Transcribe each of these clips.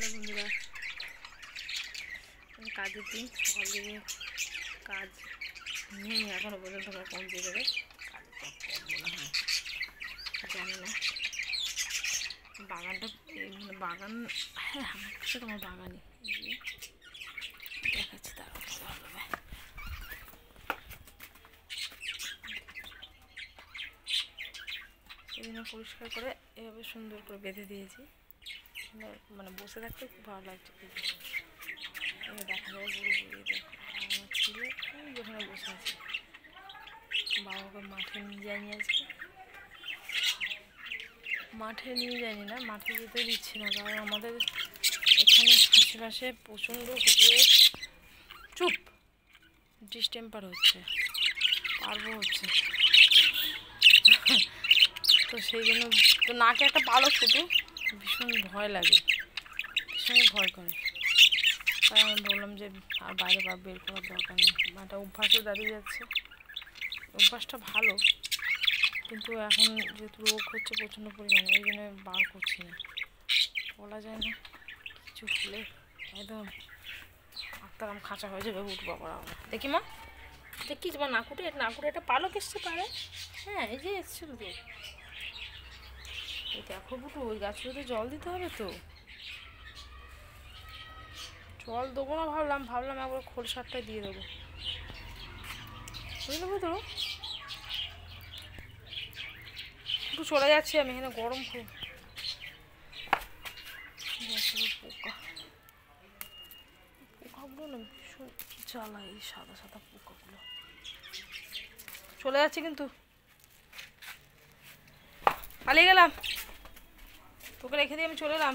Hello বন্ধুরা, কাজের দিন সকাল থেকে কাজ নেই এখনও পর্যন্ত আমার কমপ্লিট হবে। মনে হয় জানি না বাগানটা মানে বাগান, হ্যাঁ আমার কাছে তোমার বাগানই দেখাচ্ছি, তার ভালোভাবে সেদিন পরিষ্কার করে এভাবে সুন্দর করে বেঁধে দিয়েছি। মানে বসে থাকতে খুব ভালো লাগছে। দেখা যায় পুরোপুরি দেখো আমার ছেলে যেখানে বসে আছে, বাবাকে মাঠে নিয়ে যায়নি আজকে, মাঠে নিয়ে যায়নি না, মাঠে যেতে দিচ্ছি না, কারণ আমাদের এখানে আশেপাশে প্রচণ্ড পুকুরে চুপ ডিস্টেম্পার হচ্ছে, পারবো হচ্ছে তো সেই জন্য তো নাকে একটা পালক শুধু ভীষণ ভয় লাগে, ভীষণ ভয় করে। তাই আমি বললাম যে আর বাইরে বের করার দরকার নেই, একটা অভ্যাসে দাঁড়িয়ে যাচ্ছে। অভ্যাসটা ভালো, কিন্তু এখন যেহেতু রোগ হচ্ছে প্রচণ্ড পরিমাণে, ওই জন্য বার করছি না, বলা যায় না কিছু হলে একদম আত্মারাম খাঁচা হয়ে যাবে, উঠবো আবার আমরা। দেখি মা, দেখি তোমার নাকুটে একটা পালক এসছে পারে, হ্যাঁ এই যে এসছিল তো, এই দেখো বুটু, ওই গাছগুলোতে জল দিতে হবে তো, জল দেবো না ভাবলাম একবার খোল সারটাই দিয়ে দেবো, বুঝলে বুঝলো। একটু চলে যাচ্ছি আমি, এখানে গরম খুব, পোকা পোকাগুলো না ভীষণ জ্বালা, এই সাদা সাদা পোকাগুলো। চলে যাচ্ছি কিন্তু, পালিয়ে গেলাম, তোকে রেখে দিয়ে আমি চলে এলাম।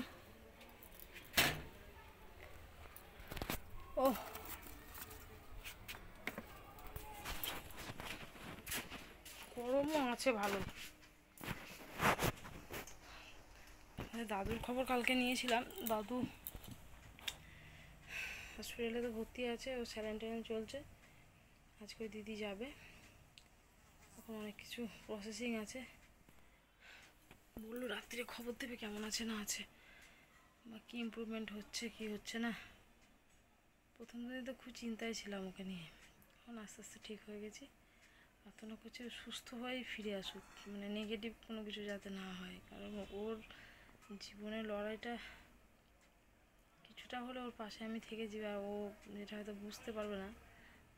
ও গরমও আছে ভালো। দাদুর খবর কালকে নিয়েছিলাম, দাদু হসপিটালে তো ভর্তি আছে, ও স্যালাইন চলছে। আজকে ওই দিদি যাবে, এখন অনেক কিছু প্রসেসিং আছে। বললো রাত্রিরে খবর দেবে কেমন আছে না আছে, বা কী ইমপ্রুভমেন্ট হচ্ছে কি হচ্ছে না। প্রথম দিন তো খুব চিন্তায় ছিলাম ওকে নিয়ে, এখন আস্তে আস্তে ঠিক হয়ে গেছি। প্রার্থনা করছি সুস্থ হয়ে ফিরে আসুক, মানে নেগেটিভ কোনো কিছু যাতে না হয়, কারণ ওর জীবনের লড়াইটা কিছুটা হলে ওর পাশে আমি থেকেছি, আর ও যেটা হয়তো বুঝতে পারবে না,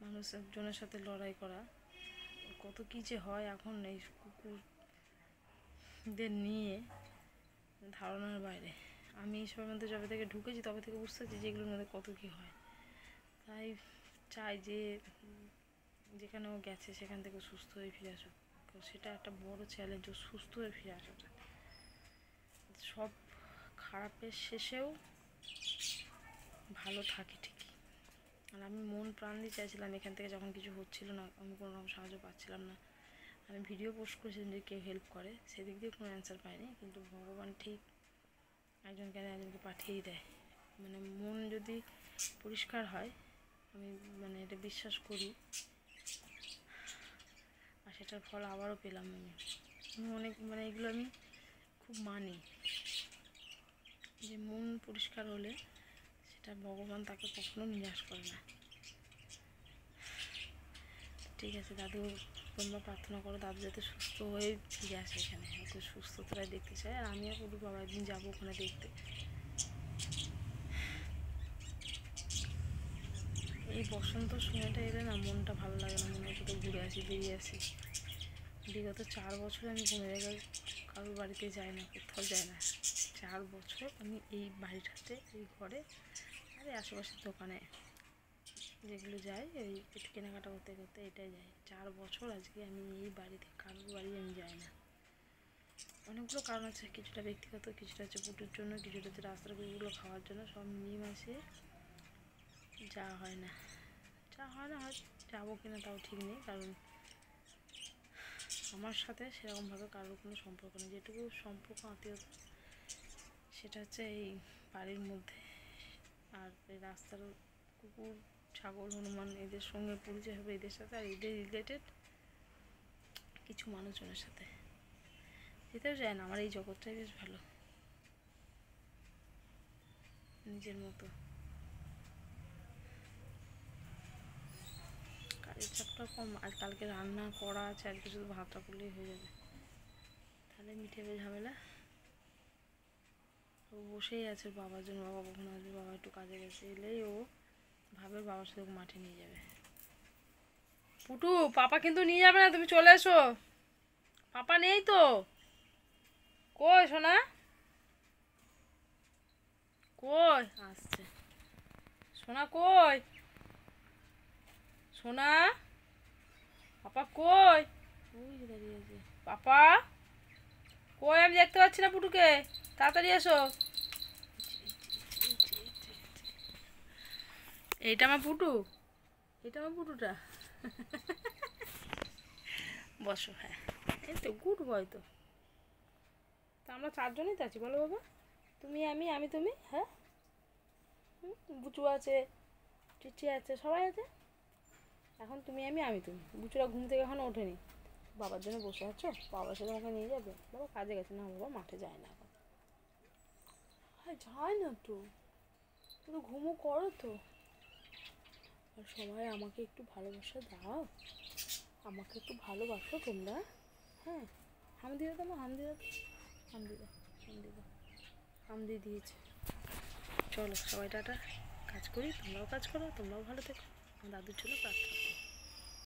মানুষজনের সাথে লড়াই করা কত কী যে হয় এখন এই কুকুরদের নিয়ে ধারণার বাইরে। আমি এইসবের মধ্যে যবে থেকে ঢুকেছি তবে থেকে বুঝতে পারছি যে এগুলোর মধ্যে কত কী হয়। তাই চাই যে যেখানে ও গেছে সেখান থেকে সুস্থ হয়ে ফিরে আসুক, সেটা একটা বড় চ্যালেঞ্জ, ও সুস্থ হয়ে ফিরে আসাটা। সব খারাপের শেষেও ভালো থাকে ঠিকই। আর আমি মন প্রাণ দিয়ে চাইছিলাম, এখান থেকে যখন কিছু হচ্ছিল না, আমি কোনো রকম সাহায্য পাচ্ছিলাম না, আমি ভিডিও পোস্ট করেছিলাম যে কেউ হেল্প করে, সেদিক দিয়ে কোনো অ্যান্সার পাইনি, কিন্তু ভগবান ঠিক একজনকে একজনকে পাঠিয়েই দেয়। মানে মন যদি পরিষ্কার হয়, আমি মানে এটা বিশ্বাস করি, আর সেটার ফল আবারও পেলাম। আমি অনেক মানে এগুলো আমি খুব মানি, যে মন পরিষ্কার হলে সেটা ভগবান তাকে কখনো নিরাশ করে না। ঠিক আছে দাদু, তোমরা প্রার্থনা করো দাদু যাতে সুস্থ হয়ে ফিরে আসে এখানে, একটু সুস্থতায় দেখতে চাই, আর আমিও পুরো বাবা একদিন যাবো ওখানে দেখতে। এই বসন্তর সময়টা এলে না মনটা ভালো লাগে না, মনে হয় কোথাও ঘুরে আসি বেরিয়ে আসি। বিগত 4 বছর আমি কোনো জায়গায় কারোর বাড়িতে যাই না, কোথাও যাই না। 4 বছর আমি এই বাড়িটাতে, এই ঘরে আর এই আশেপাশের দোকানে যেগুলো যাই, এই একটু কেনাকাটা করতে করতে এটাই যাই। 4 বছর আজকে আমি এই বাড়িতে কারোর বাড়ি আমি যাই না। অনেকগুলো কারণ আছে, কিছুটা ব্যক্তিগত, কিছুটা হচ্ছে পুটুর জন্য, কিছুটা হচ্ছে রাস্তার কুকুরগুলো খাওয়ার জন্য, সব মিলিয়ে মাসে যাওয়া হয় না। হয় যাবো কিনা তাও ঠিক নেই, কারণ আমার সাথে সেরকমভাবে কারোর কোনো সম্পর্ক নেই। যেটুকু সম্পর্ক আত্মীয়তা সেটা হচ্ছে এই বাড়ির মধ্যে, আর এই রাস্তার কুকুর ছাগল হনুমান এদের সঙ্গে পরিচয় হবে এদের সাথে, আর এদের রিলেটেড কিছু মানুষজনের সাথে। যেতেও যায় না, আমার এই জগৎটাই বেশ ভালো। নিজের মতো। কাজের চাপটা কম, আর কালকে রান্না করা আছে, আজকে শুধু ভাতটা করলেই হয়ে যাবে, তাহলে মিটে যাবে ঝামেলা। ও বসেই আছে বাবার জন্য, বাবা কখন আসবে, বাবা একটু কাজে গেছে, এলেই ও ভাবে বাবার সাথে মাঠে নিয়ে যাবে। পুটু, পাপা কিন্তু নিয়ে যাবে না, তুমি চলে এসো, পাপা নেই তো। কই সোনা, কই আসছে সোনা, কই সোনা, পাপা কই, ওই যে দাঁড়িয়ে আছে পাপা, কই আমি দেখতে পাচ্ছি না পুটুকে, তাড়াতাড়ি এসো। এইটা আমার পুটু, এটা আমার পুটুটা। বসো, হ্যাঁ এই তো গুড বয় তো। তা আমরা চারজনই তো আছি বলো বাবা, তুমি আমি, আমি তুমি, হ্যাঁ বুচু আছে, চিচি আছে, সবাই আছে। এখন তুমি আমি, আমি তুমি। বুচুরা ঘুম থেকে এখনো ওঠেনি, বাবার জন্য বসে আছো, বাবার সাথে আমাকে নিয়ে যাবে, বাবা কাজে গেছে না, বাবা মাঠে যায় না এখন। হ্যাঁ যায় না তো, তুমি ঘুমো করো তো। আর সবাই আমাকে একটু ভালোবাসা দাও, আমাকে একটু ভালোবাসো তোমরা, হ্যাঁ হাম দিয়ে দাও, হাম দিয়ে দাও, হাম দিয়ে দাও, হাম দিয়ে দাও, হাম দিয়ে দিয়েছে। চলো সবাই টাটা, কাজ করি, তোমরাও কাজ করো, তোমরাও ভালো থেকো, আমার দাদুর জন্য প্রার্থনা করো।